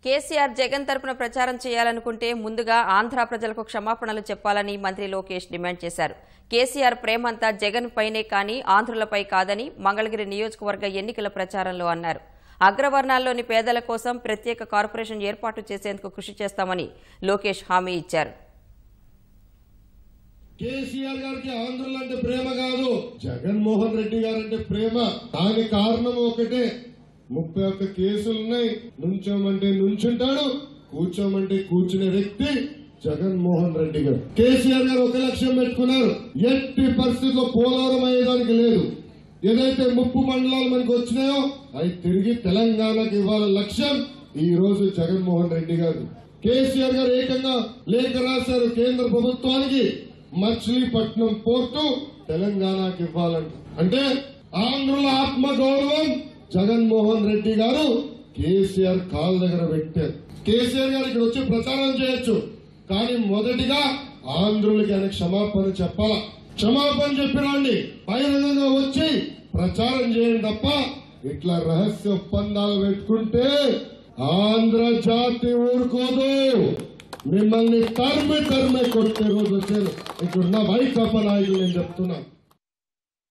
కేసీఆర్ జగన్ తరపున ప్రచారం చేయాలనుకుంటే ముందుగా ఆంధ్ర ప్రజలకు క్షమాపణలు చెప్పాలని మంత్రి లోకేష్ డిమాండ్ చేశారు. కేసీఆర్ ప్రేమంతా జగన్ పైనే కానీ ఆంధ్రులపై కాదని మంగళగిరి నియోజకవర్గ ఎన్నికల ప్రచారంలో అన్నారు. అగ్రవర్ణాల్లోని పేదల కోసం ప్రత్యేక కార్పొరేషన్ ఏర్పాటు చేసేందుకు కృషి చేస్తామని లోకేష్ హామీ ఇచ్చారు. కేసీఆర్ గారికి ఆంధ్రులంటే ప్రేమ కాదు, జగన్మోహన్ రెడ్డి గారంటే ప్రేమ. దానికి కారణం ఒకటే, 31 కేసులున్నాయి. నుంచోమంటే నుంచుంటాడు, కూర్చోమంటే కూర్చునే వ్యక్తి జగన్మోహన్ రెడ్డి గారు. కేసీఆర్ గారు ఒక లక్ష్యం పెట్టుకున్నారు, ఎట్టి పరిస్థితుల్లో పోలవరం అయ్యేదానికి లేదు. ఏదైతే 30 మండలాలు మనకు వచ్చినాయో అవి తిరిగి తెలంగాణకు ఇవ్వాల లక్ష్యం ఈ రోజు జగన్మోహన్ రెడ్డి గారు. కేసీఆర్ గారు ఏకంగా లేఖ రాశారు కేంద్ర ప్రభుత్వానికి, మచిలీపట్నం పోర్టు తెలంగాణకి ఇవ్వాలంట. అంటే ఆంధ్రుల ఆత్మ గౌరవం జగన్మోహన్ రెడ్డి గారు కేసీఆర్ కాళ్ళ దగ్గర పెట్టారు. కేసీఆర్ గారు ఇక్కడ వచ్చి ప్రచారం చేయొచ్చు, కానీ మొదటిగా ఆంధ్రులకి ఆయన క్షమాపణ చెప్పాలా. క్షమాపణ చెప్పినండి బహిరంగంగా వచ్చి ప్రచారం చేయండి తప్ప ఇట్లా రహస్య ఒప్పందాలు పెట్టుకుంటే ఆంధ్ర జాతి ఊరుకోదు. మిమ్మల్ని తరిమి కొట్టే రోజు వచ్చారు. ఇక్కడున్న వైకాపా నాయకులు నేను చెప్తున్నా.